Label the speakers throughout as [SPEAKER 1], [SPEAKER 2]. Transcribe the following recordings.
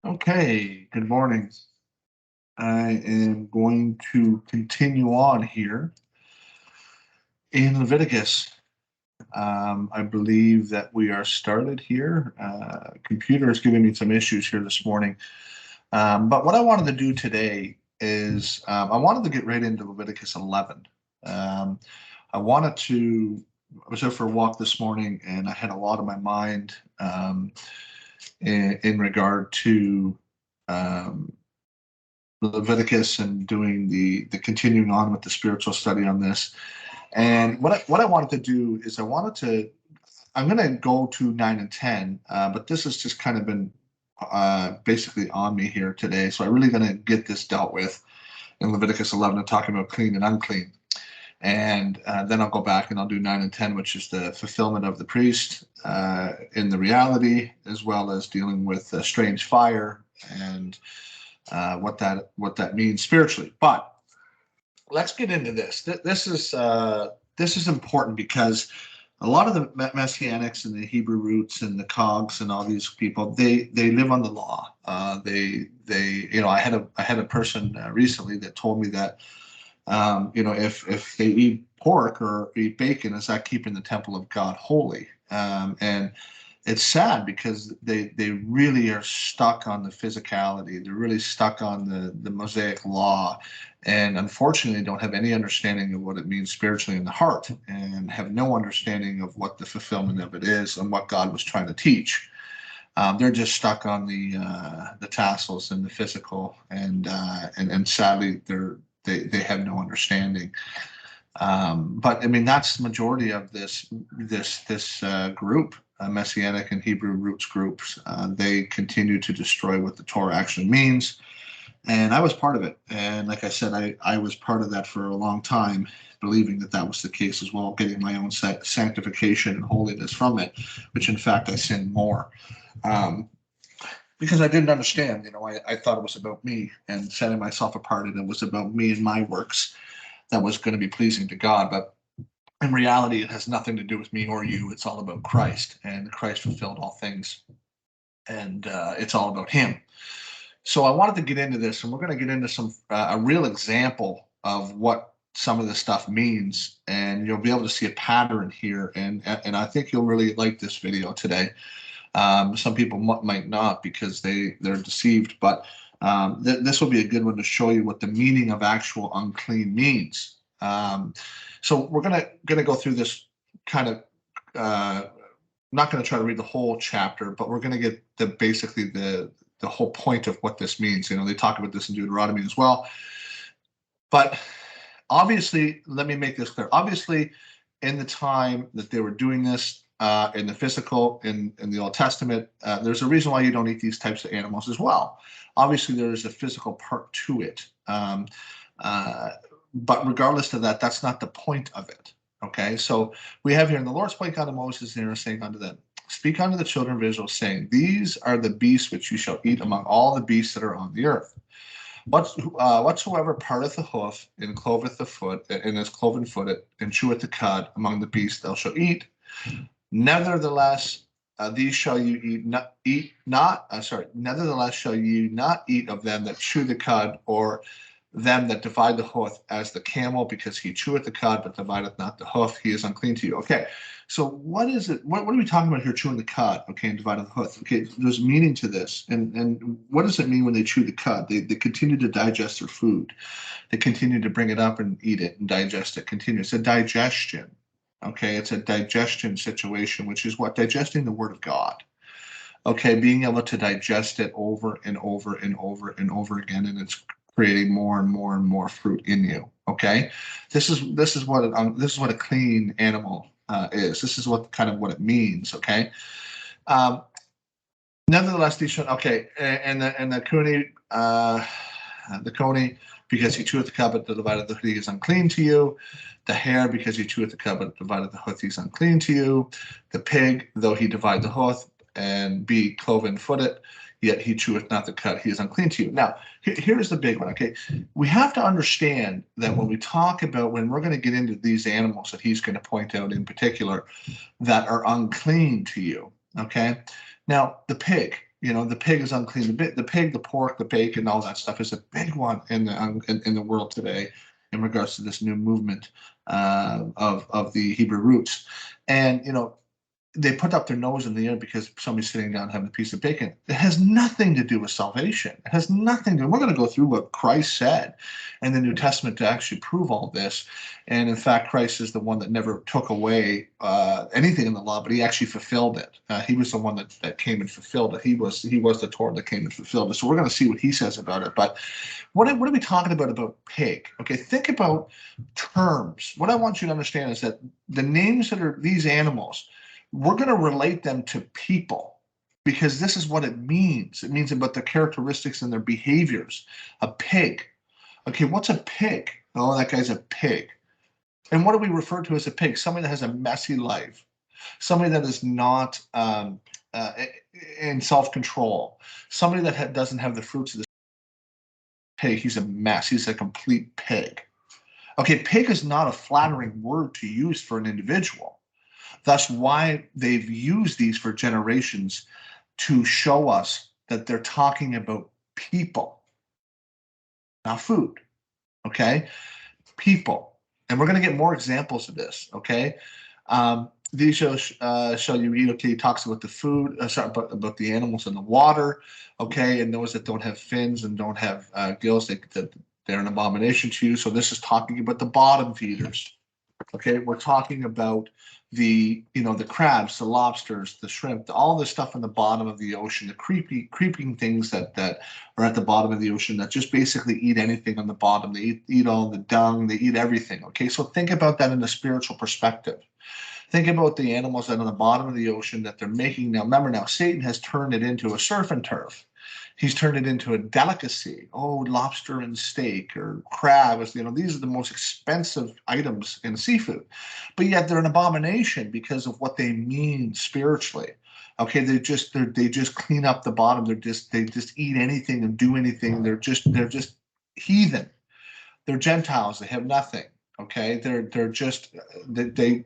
[SPEAKER 1] Okay, good morning. I am going to continue on here in Leviticus. I believe that we are started here. Computer is giving me some issues here this morning. But what I wanted to do today is I wanted to get right into Leviticus 11. Um, I was out for a walk this morning and I had a lot on my mind in regard to um, Leviticus and doing the continuing on with the spiritual study on this. And what I wanted to do is I'm going to go to 9 and 10, but this has just kind of been basically on me here today. So I'm really going to get this dealt with in Leviticus 11 and talking about clean and unclean. And then I'll go back and I'll do 9 and 10, which is the fulfillment of the priest in the reality, as well as dealing with strange fire and what that means spiritually. But let's get into this. This is important because a lot of the Messianics and the Hebrew roots and the Cogs and all these people, they live on the law. I had a person recently that told me that if they eat pork or eat bacon, is that keeping the temple of God holy? And it's sad because they really are stuck on the physicality. They're really stuck on the Mosaic law, and unfortunately don't have any understanding of what it means spiritually in the heart, and have no understanding of what the fulfillment of it is and what God was trying to teach. They're just stuck on the tassels and the physical, and sadly they have no understanding. But I mean, that's the majority of this group, Messianic and Hebrew roots groups. They continue to destroy what the Torah actually means, and I was part of it. And like I said, I was part of that for a long time, believing that was the case as well, getting my own sanctification and holiness from it, which in fact I sinned more. Because I didn't understand, I thought it was about me and setting myself apart, and it was about me and my works that was going to be pleasing to God. But in reality, it has nothing to do with me or you. It's all about Christ, and Christ fulfilled all things, and it's all about Him. So I wanted to get into this, and we're going to get into a real example of what some of this stuff means, and you'll be able to see a pattern here, and I think you'll really like this video today. Some people might not because they're deceived, but this will be a good one to show you what the meaning of actual unclean means. So we're gonna go through this kind of. Not going to try to read the whole chapter, but we're going to get basically the whole point of what this means. They talk about this in Deuteronomy as well. But obviously, let me make this clear. Obviously, in the time that they were doing this, in the physical, in the Old Testament, there's a reason why you don't eat these types of animals as well. Obviously, there is a physical part to it. But regardless of that, that's not the point of it. Okay, so we have here, and the Lord spake unto Moses and Aaron, saying unto them, Speak unto the children of Israel, saying, These are the beasts which you shall eat among all the beasts that are on the earth. Whatsoever parteth the hoof and cloveth the foot, and is cloven footed, and cheweth the cud among the beasts thou shalt eat. Nevertheless, these shall you Nevertheless shall you not eat of them that chew the cud, or them that divide the hoof, as the camel, because he cheweth the cud, but divideth not the hoof, he is unclean to you. Okay, so what is it? What are we talking about here? Chewing the cud, okay, and dividing the hoof. Okay, there's meaning to this, and what does it mean when they chew the cud? They continue to digest their food. They continue to bring it up and eat it and digest it. Continue. It's a digestion. Okay, it's a digestion situation, which is what? Digesting the Word of God. Okay, being able to digest it over and over and over and over again, and it's creating more and more and more fruit in you. Okay, this is what a clean animal is. This is what it means. Okay. Nevertheless, these should, okay, and the coney, because he cheweth the cud but divideth the hoof, he is unclean to you. The hare, because he cheweth the cud but divideth the hoof, he is unclean to you. The pig, though he divide the hoof and be cloven footed, yet he cheweth not the cud, he is unclean to you. Now, here's the big one, okay? We have to understand that when we're going to get into these animals that he's going to point out in particular that are unclean to you, okay? Now, the pig, The pig is unclean. The pig, the pork, the bacon, all that stuff is a big one in the world today in regards to this new movement of the Hebrew roots. And they put up their nose in the air because somebody's sitting down having a piece of bacon. It has nothing to do with salvation. It has nothing to. We're going to go through what Christ said in the New Testament to actually prove all this. And in fact, Christ is the one that never took away anything in the law, but he actually fulfilled it. He was the one that came and fulfilled it. He was the Torah that came and fulfilled it. So we're going to see what he says about it. But what are we talking about pig? Okay, think about terms. What I want you to understand is that the names that are these animals, we're going to relate them to people because this is what it means. It means about their characteristics and their behaviors. A pig. Okay, what's a pig? Oh, that guy's a pig. And what do we refer to as a pig? Somebody that has a messy life. Somebody that is not in self-control. Somebody that doesn't have the fruits of the pig. He's a mess. He's a complete pig. Okay, pig is not a flattering word to use for an individual. That's why they've used these for generations to show us that they're talking about people, not food, okay? People. And we're going to get more examples of this, okay? These show you read, okay, he talks about the food, about the animals in the water, okay, and those that don't have fins and don't have gills, they're an abomination to you. So this is talking about the bottom feeders, okay? We're talking about the crabs, the lobsters, the shrimp, all this stuff in the bottom of the ocean, the creeping things that are at the bottom of the ocean that just basically eat anything on the bottom. They eat all the dung, they eat everything. Okay, so think about that in a spiritual perspective. Think about the animals that are on the bottom of the ocean that they're making now. Remember now, Satan has turned it into a surf and turf. He's turned it into a delicacy. Oh, lobster and steak or crab. These are the most expensive items in seafood. But yet they're an abomination because of what they mean spiritually. Okay, they just clean up the bottom. They just eat anything and do anything. They're just heathen. They're Gentiles. They have nothing. Okay, they're just they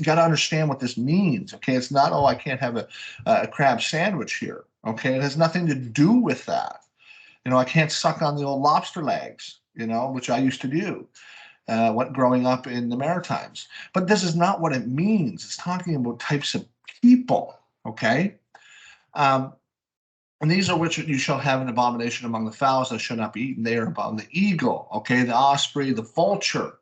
[SPEAKER 1] got to understand what this means. Okay, it's not, oh, I can't have a crab sandwich here. Okay, it has nothing to do with that. I can't suck on the old lobster legs, which I used to do growing up in the Maritimes. But this is not what it means. It's talking about types of people. Okay. And these are which you shall have an abomination among the fowls that shall not be eaten. They are about the eagle, okay, the osprey, the vulture,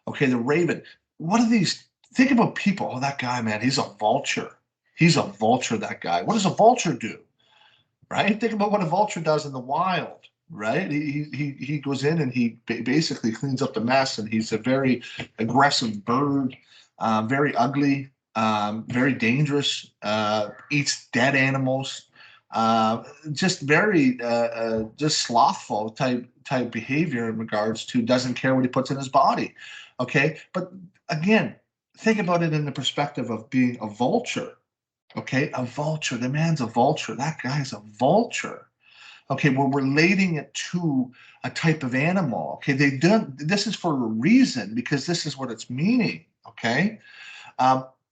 [SPEAKER 1] okay, the raven. What are these? Think about people. Oh, that guy, man, he's a vulture. He's a vulture, that guy. What does a vulture do? Right? Think about what a vulture does in the wild, right? He goes in and he basically cleans up the mess, and he's a very aggressive bird, very ugly, very dangerous, eats dead animals. Just very just slothful type behavior in regards to doesn't care what he puts in his body. Okay, but again, think about it in the perspective of being a vulture. Okay, a vulture. The man's a vulture. That guy's a vulture. Okay, we're relating it to a type of animal. Okay, this is for a reason because this is what it's meaning. Okay.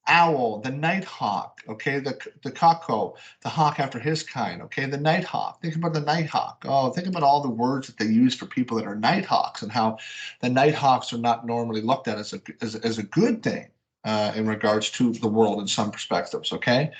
[SPEAKER 1] Owl, the nighthawk, okay, the cuckoo, the hawk after his kind, okay, the nighthawk. Think about the nighthawk. Oh, think about all the words that they use for people that are nighthawks and how the nighthawks are not normally looked at as a good thing in regards to the world in some perspectives, okay?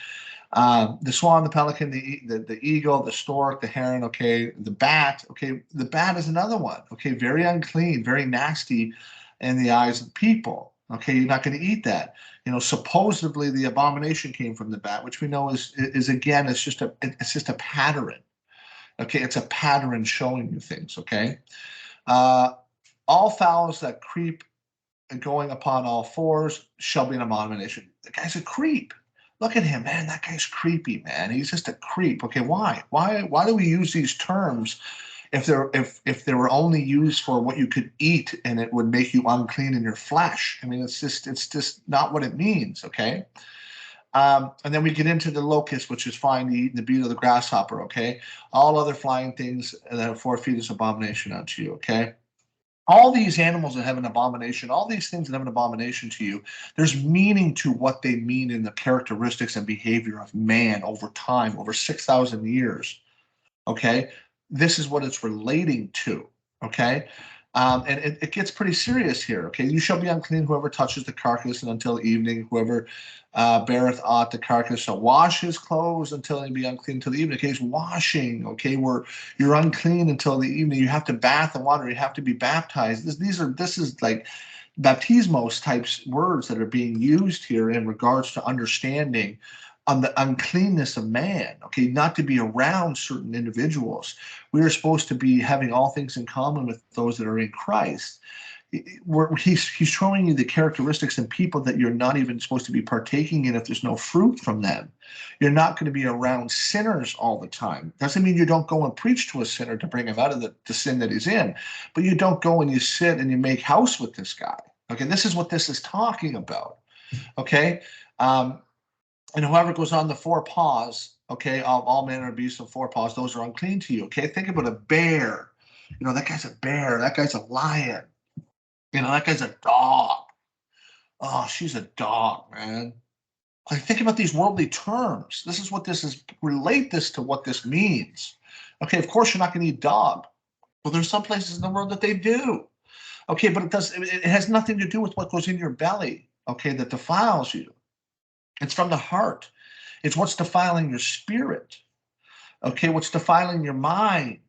[SPEAKER 1] The swan, the pelican, the eagle, the stork, the heron, okay, the bat, okay, the bat is another one, okay, very unclean, very nasty in the eyes of people. Okay, you're not going to eat that. Supposedly the abomination came from the bat, which we know is again, it's just a pattern. Okay, it's a pattern showing you things. Okay, all fowls that creep and going upon all fours shall be an abomination. The guy's a creep. Look at him, man. That guy's creepy, man. He's just a creep. Okay, why? Why do we use these terms? If they were only used for what you could eat and it would make you unclean in your flesh. I mean, it's just not what it means, okay? And then we get into the locust, which is fine to eat, the beat of the grasshopper, okay? All other flying things that have 4 feet is abomination unto you, okay? all these animals that have an abomination, all these things that have an abomination to you, there's meaning to what they mean in the characteristics and behavior of man over time, over 6,000 years. Okay, this is what it's relating to. Okay, and it gets pretty serious here. Okay, you shall be unclean, whoever touches the carcass, and until evening, whoever beareth aught the carcass shall wash his clothes until he be unclean till the evening. Okay, it's washing. Okay, where you're unclean until the evening. You have to bath in water. You have to be baptized. This is like baptismos types words that are being used here in regards to understanding on the uncleanness of man. Okay, not to be around certain individuals. We are supposed to be having all things in common with those that are in Christ. He's showing you the characteristics in people that you're not even supposed to be partaking in if there's no fruit from them. You're not going to be around sinners all the time. Doesn't mean you don't go and preach to a sinner to bring him out of the sin that he's in, but you don't go and you sit and you make house with this guy. Okay, this is what this is talking about. Okay, and whoever goes on the four paws, okay, all manner of beasts of four paws, those are unclean to you. Okay, think about a bear. You know, that guy's a bear. That guy's a lion. You know, that guy's a dog. Oh, she's a dog, man. Like, think about these worldly terms. This is what this is. Relate this to what this means. Okay, of course you're not going to eat dog. Well, there's some places in the world that they do. Okay, but it has nothing to do with what goes in your belly, okay, that defiles you. It's from the heart. It's what's defiling your spirit. Okay, what's defiling your mind.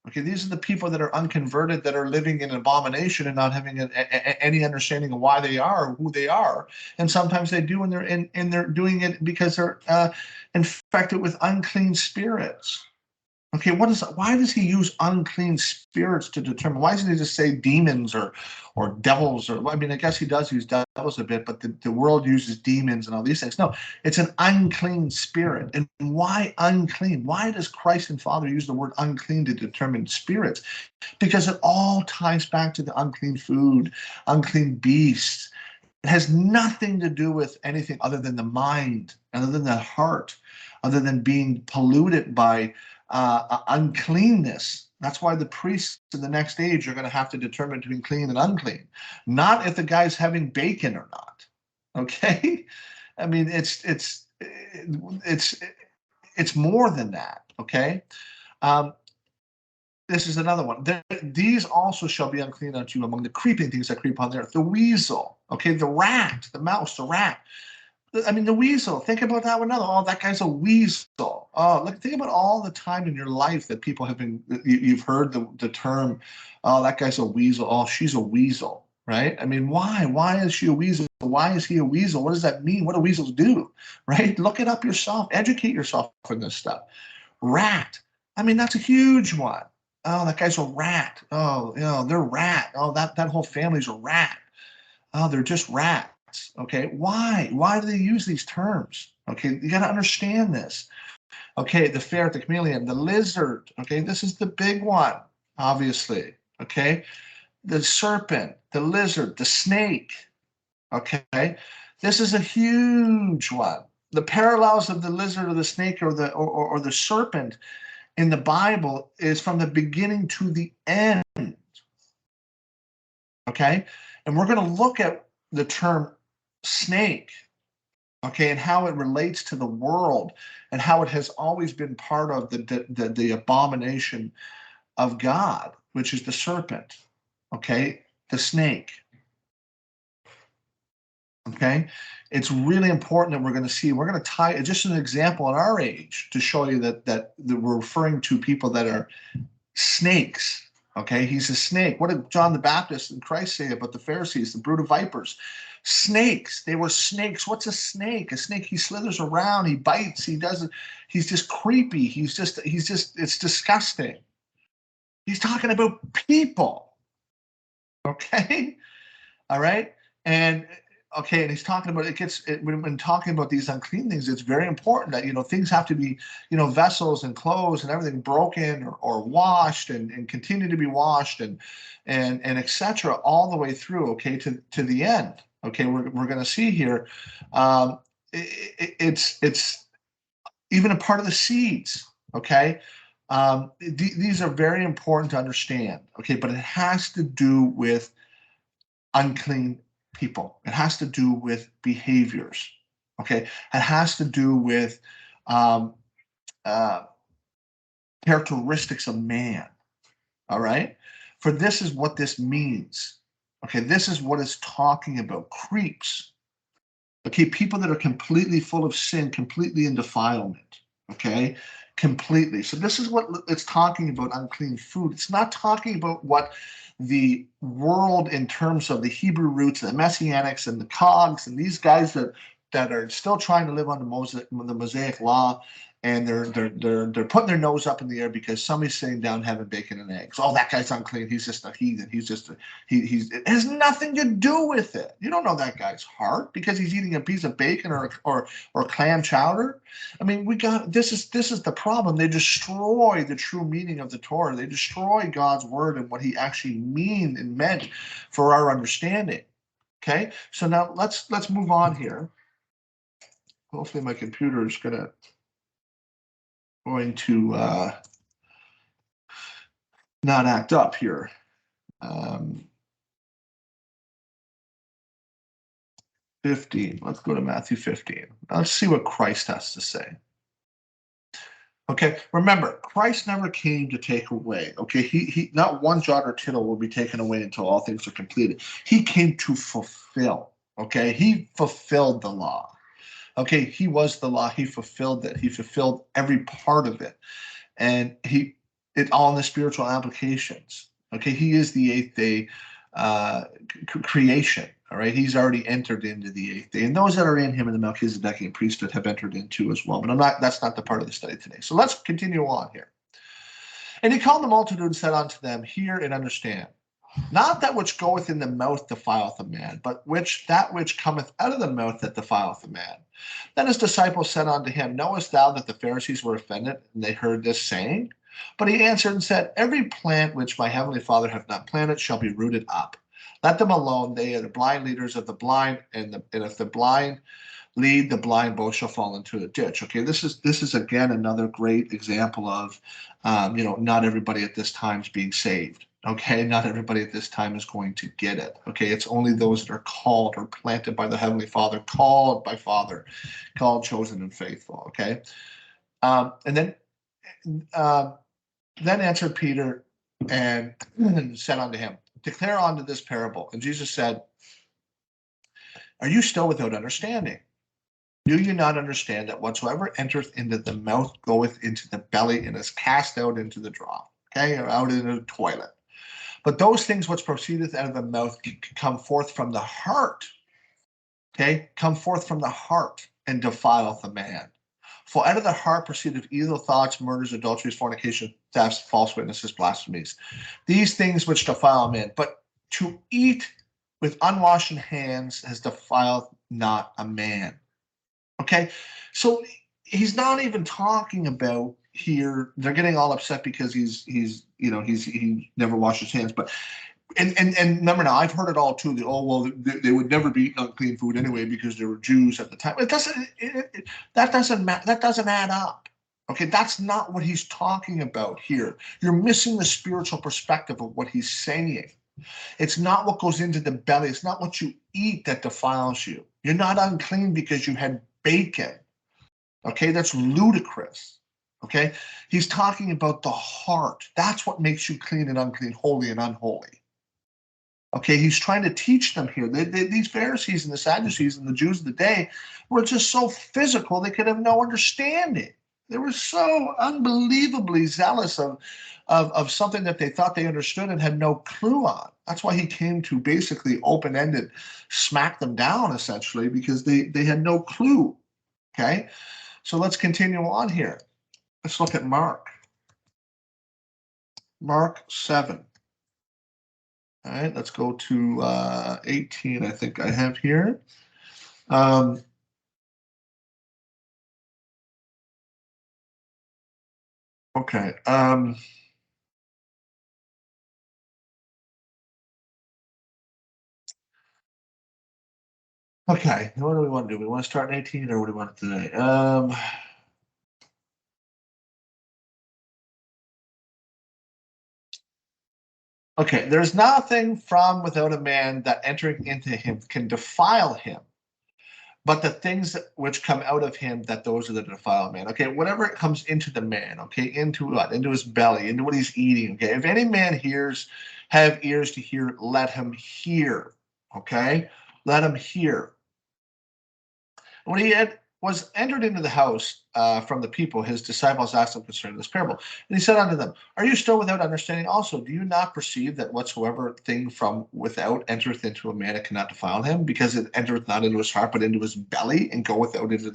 [SPEAKER 1] Okay, these are the people that are unconverted, that are living in abomination and not having any understanding of why they are or who they are. And sometimes they do, and they're doing it because they're infected with unclean spirits. Okay, why does he use unclean spirits to determine? Why doesn't he just say demons or devils? Or I mean, I guess he does use devils a bit, but the world uses demons and all these things. No, it's an unclean spirit. And why unclean? Why does Christ and Father use the word unclean to determine spirits? Because it all ties back to the unclean food, unclean beasts. It has nothing to do with anything other than the mind, other than the heart, other than being polluted by uncleanness. That's why the priests in the next age are going to have to determine between clean and unclean, not if the guy's having bacon or not. Okay, I mean it's more than that. Okay, this is another one. These also shall be unclean unto you among the creeping things that creep on the earth. The weasel, okay, the rat, the mouse, the rat. I mean, the weasel. Think about that one. Oh, that guy's a weasel. Oh, look. Think about all the time in your life that people have been. You've heard the term. Oh, that guy's a weasel. Oh, she's a weasel. Right? I mean, why? Why is she a weasel? Why is he a weasel? What does that mean? What do weasels do? Right? Look it up yourself. Educate yourself in this stuff. Rat. I mean, that's a huge one. Oh, that guy's a rat. Oh, they're rat. Oh, that whole family's a rat. Oh, they're just rats. Okay, why? Why do they use these terms? Okay, you got to understand this. Okay, the ferret, the chameleon, the lizard. Okay, this is the big one, obviously. Okay, the serpent, the lizard, the snake. Okay, this is a huge one. The parallels of the lizard or the snake or the serpent in the Bible is from the beginning to the end. Okay, and we're going to look at the term snake, okay, and how it relates to the world and how it has always been part of the abomination of God, which is the serpent, okay, the snake. Okay, it's really important that we're going to see. We're going to tie just an example in our age to show you that we're referring to people that are snakes. Okay, he's a snake. What did John the Baptist and Christ say about the Pharisees, the brood of vipers? Snakes. They were snakes. What's a snake? A snake, he slithers around, he bites, he doesn't, he's just creepy. It's disgusting. He's talking about people. Okay? All right? And okay, and he's talking about when talking about these unclean things, it's very important that things have to be, vessels and clothes and everything broken or washed and continue to be washed and etc. all the way through, okay, to the end. Okay, we're going to see here, it's even a part of the seeds. Okay, These are very important to understand, okay? But it has to do with unclean people. It has to do with behaviors, okay? It has to do with um, uh, characteristics of man, all right? For this is what this means, okay? This is what it's talking about, creeps, okay? People that are completely full of sin, completely in defilement, okay? Completely. So this is what it's talking about, unclean food. It's not talking about what the world in terms of the Hebrew roots, the Messianics and the Cogs and these guys that are still trying to live on the Mosaic law, and they're putting their nose up in the air because somebody's sitting down having bacon and eggs. Oh, that guy's unclean. He's just a heathen. He's just he's it has nothing to do with it. You don't know that guy's heart because he's eating a piece of bacon or clam chowder. I mean, we got this is the problem. They destroy the true meaning of the Torah. They destroy God's word and what he actually meant and meant for our understanding. Okay, so now let's move on here. Hopefully my computer is going to not act up here. Um, 15. Let's go to Matthew 15. Let's see what Christ has to say. Okay, remember, Christ never came to take away. Okay, he not one jot or tittle will be taken away until all things are completed. He came to fulfill. Okay, he fulfilled the law. Okay, he was the law. He fulfilled it. He fulfilled every part of it, and it all in the spiritual applications. Okay, he is the eighth day creation. All right, he's already entered into the eighth day, and those that are in him in the Melchizedekian priesthood have entered into as well. But I'm not. That's not the part of the study today. So let's continue on here. And he called the multitude and said unto them, "Hear and understand. Not that which goeth in the mouth defileth a man, but that which cometh out of the mouth that defileth a man." Then his disciples said unto him, "Knowest thou that the Pharisees were offended, and they heard this saying?" But he answered and said, "Every plant which my heavenly Father hath not planted shall be rooted up. Let them alone. They are the blind leaders of the blind, and if the blind lead the blind, both shall fall into a ditch." Okay, this is again another great example of, not everybody at this time is being saved. Okay, not everybody at this time is going to get it. Okay, it's only those that are called or planted by the Heavenly Father, called by Father, called, chosen, and faithful. Okay, and uh, then answered Peter and said unto him, "Declare unto this parable." And Jesus said, "Are you still without understanding? Do you not understand that whatsoever entereth into the mouth goeth into the belly and is cast out into the trough?" Okay, or out into the toilet. "But those things which proceedeth out of the mouth come forth from the heart." Okay, come forth from the heart and defileth a man. For out of the heart proceedeth evil thoughts, murders, adulteries, fornication, thefts, false witnesses, blasphemies. These things which defile a man. But to eat with unwashed hands has defiled not a man. Okay, so he's not even talking about here. They're getting all upset because he never washed his hands. But and remember now, I've heard it all too. They would never be eating unclean food anyway because they were Jews at the time. That doesn't add up. Okay, that's not what he's talking about here. You're missing the spiritual perspective of what he's saying. It's not what goes into the belly. It's not what you eat that defiles you. You're not unclean because you had bacon. Okay, that's ludicrous. Okay, he's talking about the heart. That's what makes you clean and unclean, holy and unholy. Okay, he's trying to teach them here. These Pharisees and the Sadducees and the Jews of the day were just so physical they could have no understanding. They were so unbelievably zealous of something that they thought they understood and had no clue on. That's why he came to basically open-ended smack them down, essentially, because they had no clue. Okay, so let's continue on here. Let's look at Mark. Mark 7. All right, let's go to 18, I think I have here. Okay. Okay, what do we want to do? We want to start in 18 or what do we want today? Okay, there's nothing from without a man that entering into him can defile him, but the things which come out of him, that those are the defile man. Okay, whatever it comes into the man, okay, into what? Into his belly, into what he's eating. Okay, if any man have ears to hear, let him hear. Okay, let him hear. When he was entered into the house from the people, his disciples asked him concerning this parable. And he said unto them, are you still without understanding also? Do you not perceive that whatsoever thing from without entereth into a man, it cannot defile him, because it entereth not into his heart, but into his belly, and goeth out into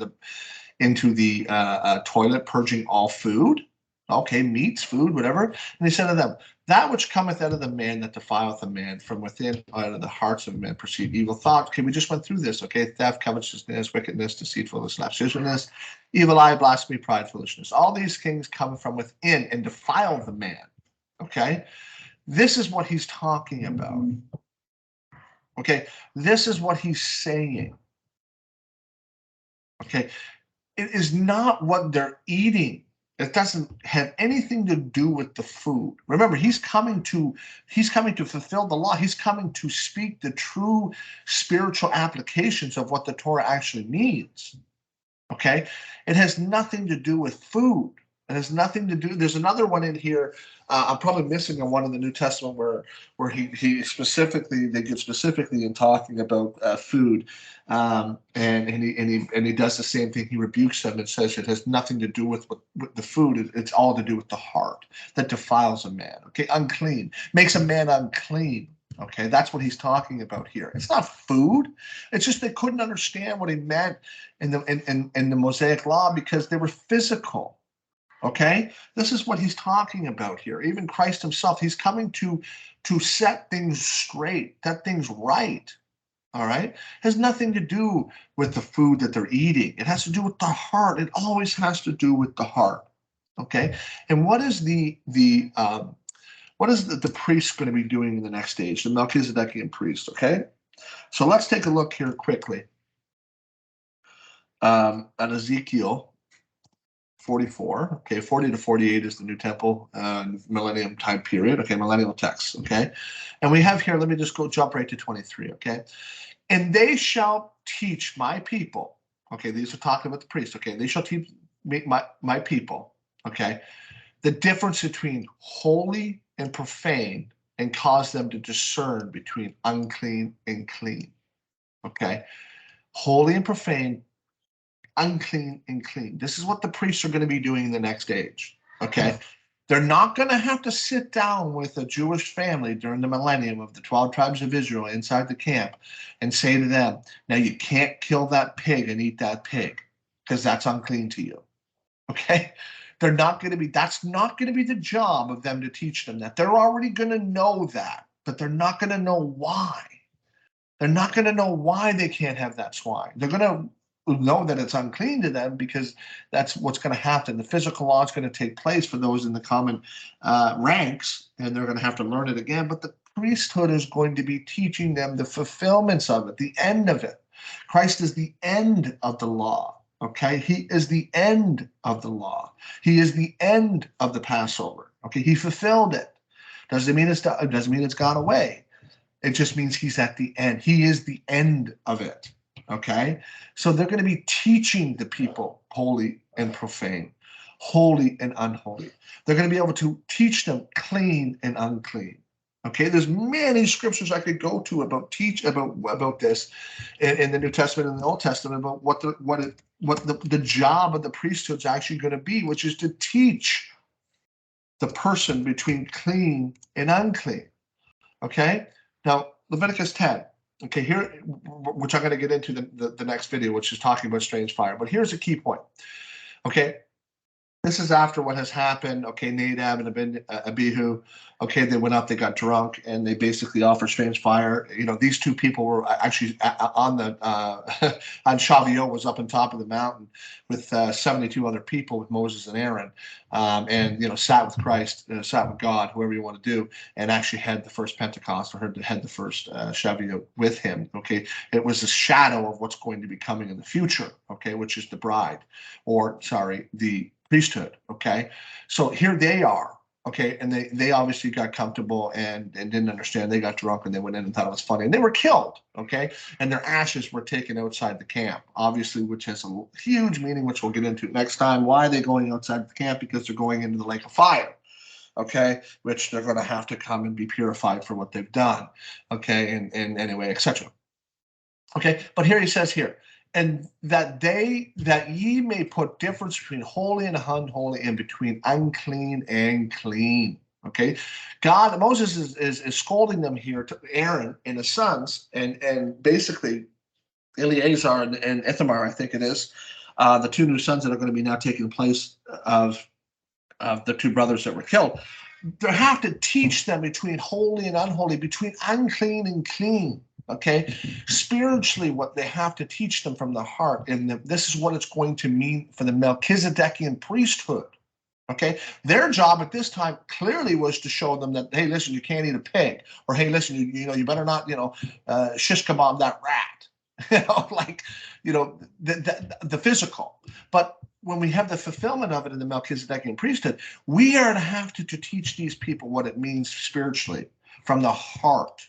[SPEAKER 1] the toilet, purging all food? Okay, meats, food, whatever. And he said to them, that which cometh out of the man that defileth a man, from within, out of the hearts of men proceed evil thoughts. Okay, we just went through this. Okay, theft, covetousness, wickedness, deceitfulness, lasciviousness, evil eye, blasphemy, pride, foolishness. All these things come from within and defile the man. Okay, this is what he's talking about. Okay, this is what he's saying. Okay, it is not what they're eating. It doesn't have anything to do with the food. Remember, he's coming to fulfill the law. He's coming to speak the true spiritual applications of what the Torah actually means. Okay? It has nothing to do with food. It has nothing to do. There's another one in here. I'm probably missing a one in the New Testament where he specifically, they get specifically in talking about food, and he does the same thing. He rebukes them and says it has nothing to do with the food. It's all to do with the heart that defiles a man. Okay, unclean makes a man unclean. Okay, that's what he's talking about here. It's not food. It's just they couldn't understand what he meant in the Mosaic law because they were physical. Okay, this is what he's talking about here. Even Christ himself, he's coming to set things straight, set things right. All right, it has nothing to do with the food that they're eating. It has to do with the heart. It always has to do with the heart. Okay, and what is the priest going to be doing in the next stage, the Melchizedekian priest? Okay, so let's take a look here quickly at Ezekiel 44. Okay, 40 to 48 is the new temple millennium time period. Okay, millennial text. Okay, and we have here, let me just jump right to 23. Okay, and they shall teach my people. Okay, these are talking about the priest. Okay, they shall teach my people. Okay, the difference between holy and profane, and cause them to discern between unclean and clean. Okay, holy and profane, unclean and clean. This is what the priests are going to be doing in the next age. Okay, they're not going to have to sit down with a Jewish family during the millennium of the 12 tribes of Israel inside the camp and say to them, now you can't kill that pig and eat that pig because that's unclean to you. Okay, that's not going to be the job of them to teach them that. They're already going to know that, but they're not going to know why. They're not going to know why they can't have that swine. They're going to know that it's unclean to them because that's what's going to happen. The physical law is going to take place for those in the common ranks, and they're going to have to learn it again. But the priesthood is going to be teaching them the fulfillments of it, the end of it. Christ is the end of the law. Okay, he is the end of the law. He is the end of the Passover. Okay, he fulfilled it. Doesn't mean it's gone away. It just means he's at the end. He is the end of it. Okay, so they're going to be teaching the people holy and profane, holy and unholy. They're going to be able to teach them clean and unclean. Okay, there's many scriptures I could go to about this in the New Testament and the Old Testament about what the job of the priesthood is actually going to be, which is to teach the person between clean and unclean. Okay, now Leviticus 10. Okay, here, which I'm going to get into the next video, which is talking about strange fire. But here's a key point. Okay, this is after what has happened. Okay, Nadab and Abihu. Okay, they went up, they got drunk, and they basically offered strange fire. You know, these two people were actually on Shavuot, was up on top of the mountain with 72 other people, with Moses and Aaron, and sat with Christ, sat with God, whoever you want to do, and actually had the first Pentecost, or had the first Shavuot with him. Okay, it was a shadow of what's going to be coming in the future. Okay, which is the bride, the priesthood. Okay, so here they are. Okay, and they obviously got comfortable and didn't understand. They got drunk and they went in and thought it was funny, and they were killed. Okay, and their ashes were taken outside the camp, obviously, which has a huge meaning, which we'll get into next time. Why are they going outside the camp? Because they're going into the lake of fire. Okay, which they're going to have to come and be purified for what they've done. Okay, and anyway, etc. Okay, but here he says here, and that ye may put difference between holy and unholy, and between unclean and clean. Okay, Moses is scolding them here to Aaron and his sons, and basically Eleazar and Ithamar, I think it is, the two new sons that are going to be now taking the place of the two brothers that were killed. They have to teach them between holy and unholy, between unclean and clean. Okay, spiritually, what they have to teach them from the heart, and this is what it's going to mean for the Melchizedekian priesthood. Okay, their job at this time clearly was to show them that, hey, listen, you can't eat a pig, or hey, listen, you better not, shish kebab that rat, like, the physical. But when we have the fulfillment of it in the Melchizedekian priesthood, we are to have to teach these people what it means spiritually from the heart.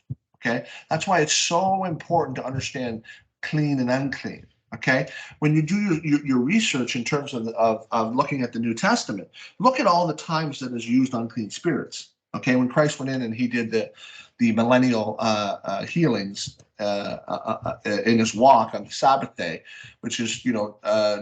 [SPEAKER 1] Okay, that's why it's so important to understand clean and unclean. Okay, when you do your research in terms of looking at the New Testament, look at all the times that is used unclean spirits. Okay, when Christ went in and he did the millennial healings in his walk on the Sabbath day, which is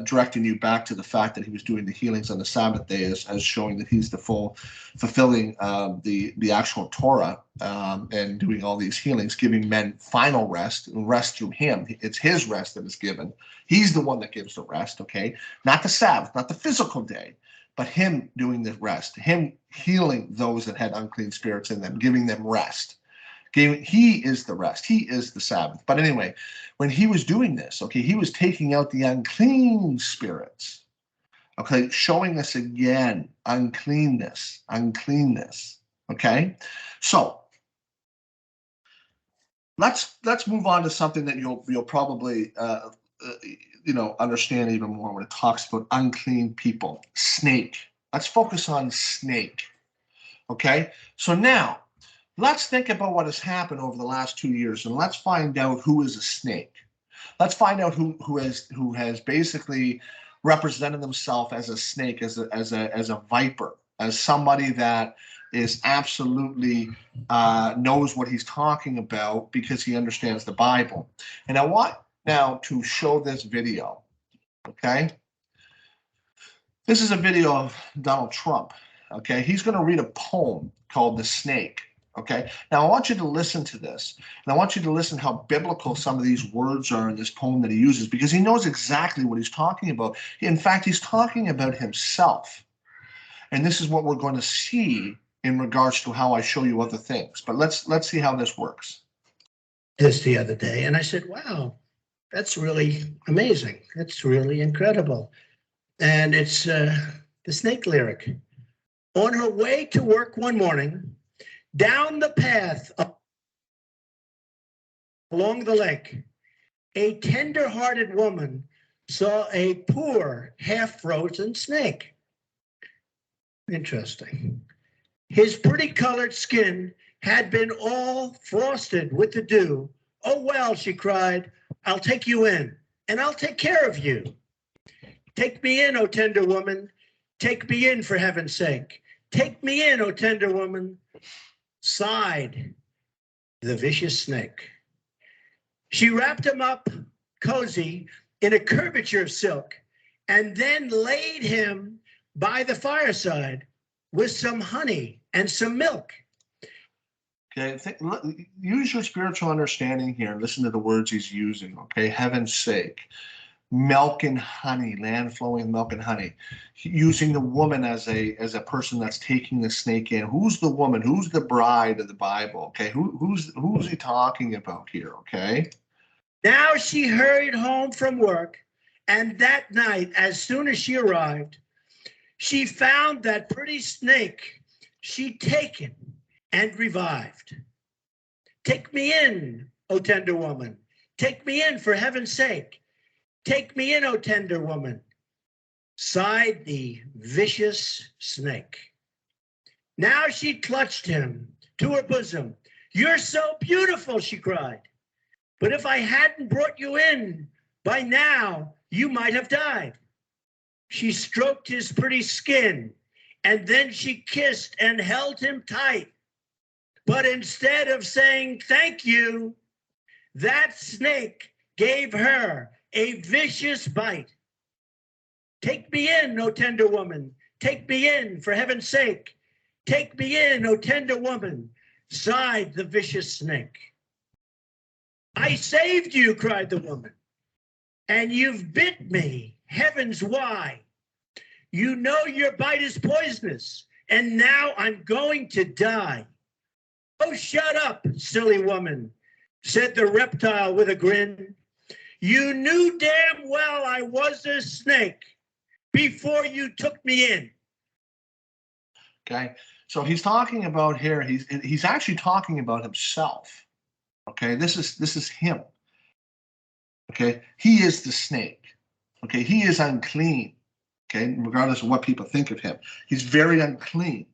[SPEAKER 1] directing you back to the fact that he was doing the healings on the Sabbath day as showing that he's the fulfilling the actual Torah, and doing all these healings, giving men final rest and rest through him. It's his rest that is given. He's the one that gives the rest. Okay, not the Sabbath, not the physical day, but him doing the rest, him healing those that had unclean spirits in them, giving them rest. He is the rest. He is the Sabbath. But anyway, when he was doing this, okay, he was taking out the unclean spirits. Okay, showing us again uncleanness. Okay, so let's move on to something that you'll probably understand even more when it talks about unclean people. Snake. Let's focus on snake. Okay, so now let's think about what has happened over the last 2 years, and let's find out who is a snake. Let's find out who has basically represented themselves as a snake, as a viper, as somebody that is absolutely knows what he's talking about because he understands the Bible. And I want now to show this video. Okay, this is a video of Donald Trump. Okay, he's going to read a poem called "The Snake." Okay, now I want you to listen to this, and I want you to listen how biblical some of these words are in this poem that he uses, because he knows exactly what he's talking about. In fact, he's talking about himself, and this is what we're going to see in regards to how I show you other things. But let's see how this works.
[SPEAKER 2] This the other day, and I said, "Wow, that's really amazing. That's really incredible." And it's the snake lyric. On her way to work one morning, down the path along the lake, a tender-hearted woman saw a poor, half-frozen snake. Interesting. His pretty-colored skin had been all frosted with the dew. "Oh, well," she cried, "I'll take you in, and I'll take care of you. Take me in, O tender woman. Take me in, for heaven's sake. Take me in, O tender woman," sighed the vicious snake. She wrapped him up cozy in a curvature of silk, and then laid him by the fireside with some honey and some milk.
[SPEAKER 1] Okay, use your spiritual understanding here and listen to the words he's using. Okay, heaven's sake. Milk and honey, land flowing milk and honey. Using the woman as a person that's taking the snake in. Who's the woman? Who's the bride of the Bible? Okay, who's he talking about here? Okay.
[SPEAKER 2] Now she hurried home from work, and that night, as soon as she arrived, she found that pretty snake she'd taken and revived. "Take me in, O tender woman. Take me in, for heaven's sake. Take me in, O tender woman," sighed the vicious snake. Now she clutched him to her bosom. "You're so beautiful," she cried. "But if I hadn't brought you in, by now you might have died." She stroked his pretty skin, and then she kissed and held him tight. But instead of saying thank you, that snake gave her a vicious bite. "Take me in, O tender woman. Take me in, for heaven's sake. Take me in, O tender woman," sighed the vicious snake. "I saved you," cried the woman, "and you've bit me. Heavens, why? You know your bite is poisonous, and now I'm going to die." "Oh, shut up, silly woman," said the reptile with a grin. "You knew damn well I was a snake before you took me in."
[SPEAKER 1] Okay, so he's talking about here. He's actually talking about himself. Okay, this is him. Okay, he is the snake. Okay, he is unclean. Okay, regardless of what people think of him, he's very unclean.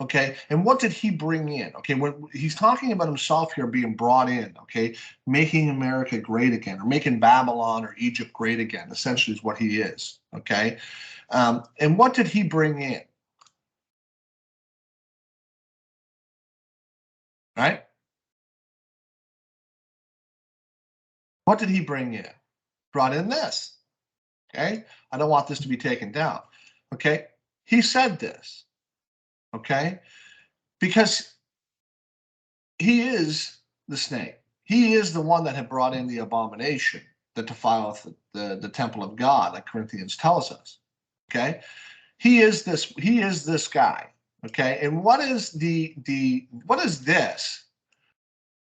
[SPEAKER 1] Okay, and what did he bring in? Okay, when he's talking about himself here being brought in, okay, making America great again, or making Babylon or Egypt great again, essentially is what he is. Okay, and what did he bring in? Right? What did he bring in? Brought in this. Okay, I don't want this to be taken down. Okay, he said this. Okay, because he is the snake. He is the one that had brought in the abomination that defileth the temple of God, like Corinthians tells us. Okay, he is this guy. Okay, and what is this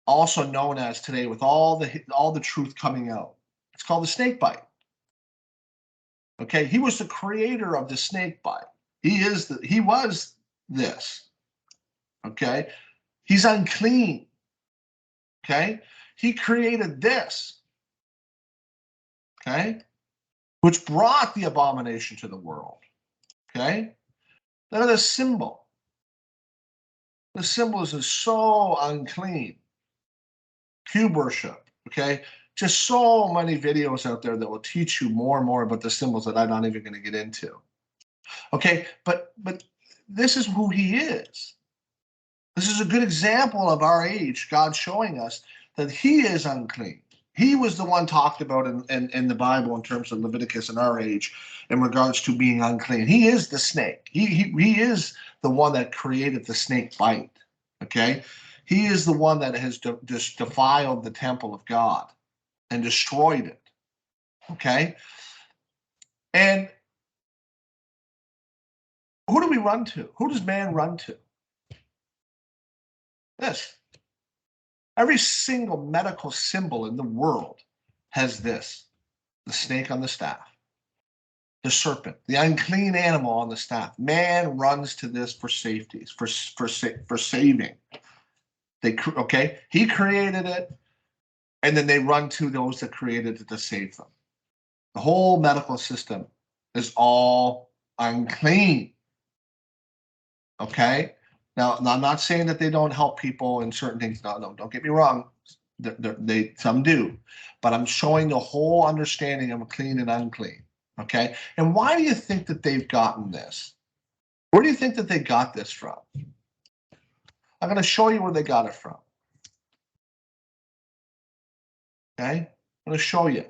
[SPEAKER 1] also known as today with all the truth coming out? It's called the snake bite. Okay, he was the creator of the snake bite. He was this. Okay, he's unclean. Okay, he created this. Okay, which brought the abomination to the world. Okay, look at the symbol. The symbols is so unclean. Cube worship. Okay, just so many videos out there that will teach you more and more about the symbols that I'm not even going to get into. Okay, but this is who he is. This is a good example of our age, God showing us that he is unclean. He was the one talked about in the Bible in terms of Leviticus in our age in regards to being unclean. He is the snake. He is the one that created the snake bite. Okay? He is the one that has just defiled the temple of God and destroyed it. Okay? And who do we run to? Who does man run to? This. Every single medical symbol in the world has this: the snake on the staff, the serpent, the unclean animal on the staff. Man runs to this for safety, for saving. Okay, he created it, and then they run to those that created it to save them. The whole medical system is all unclean. Okay. Now, I'm not saying that they don't help people in certain things. No, don't get me wrong. Some do, but I'm showing the whole understanding of clean and unclean. Okay. And why do you think that they've gotten this? Where do you think that they got this from? I'm going to show you where they got it from. Okay. I'm going to show you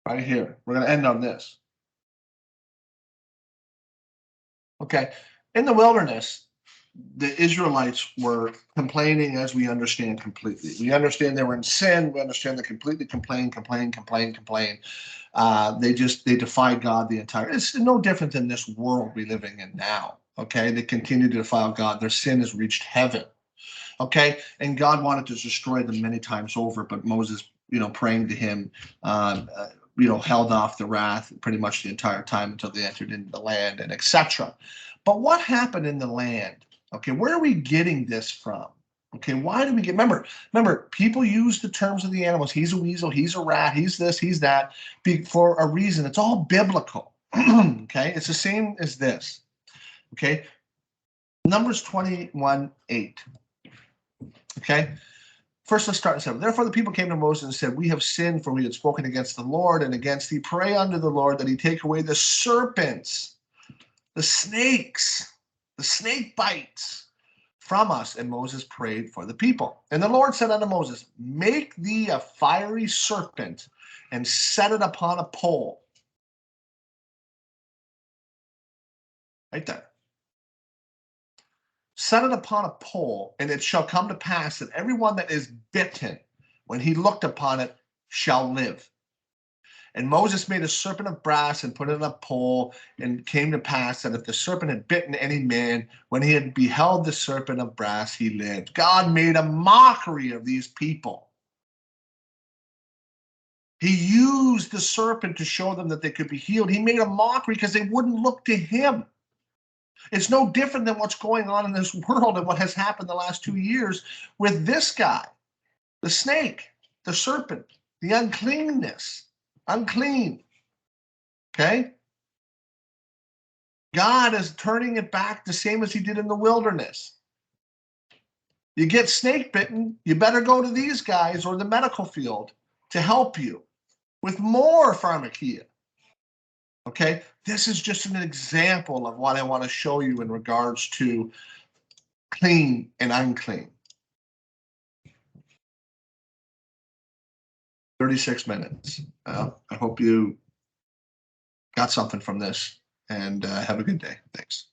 [SPEAKER 1] right here. We're going to end on this. Okay. In the wilderness, the Israelites were complaining, as we understand completely. We understand they were in sin. We understand they completely complain. They defy God the entire. It's no different than this world we're living in now. Okay, they continue to defile God. Their sin has reached heaven. Okay, and God wanted to destroy them many times over, but Moses, praying to him, held off the wrath pretty much the entire time until they entered into the land and etc. But what happened in the land? Okay, where are we getting this from? Okay, why do we get, remember, people use the terms of the animals. He's a weasel, he's a rat, he's this, he's that, for a reason. It's all biblical. Okay, it's the same as this. Okay, Numbers 21:8. Okay. First, let's start in 7. Therefore, the people came to Moses and said, we have sinned, for we had spoken against the Lord and against thee. Pray unto the Lord that he take away the serpents, the snakes, the snake bites from us. And Moses prayed for the people. And the Lord said unto Moses, make thee a fiery serpent and set it upon a pole. Right there. Set it upon a pole, and it shall come to pass that everyone that is bitten, when he looked upon it, shall live. And Moses made a serpent of brass and put it on a pole, and it came to pass that if the serpent had bitten any man, when he had beheld the serpent of brass, he lived. God made a mockery of these people. He used the serpent to show them that they could be healed. He made a mockery because they wouldn't look to him. It's no different than what's going on in this world and what has happened the last 2 years with this guy, the snake, the serpent, the uncleanness, unclean. Okay? God is turning it back the same as he did in the wilderness. You get snake bitten, you better go to these guys or the medical field to help you with more pharmakia. Okay, this is just an example of what I want to show you in regards to clean and unclean. 36 minutes. I hope you got something from this, and have a good day. Thanks.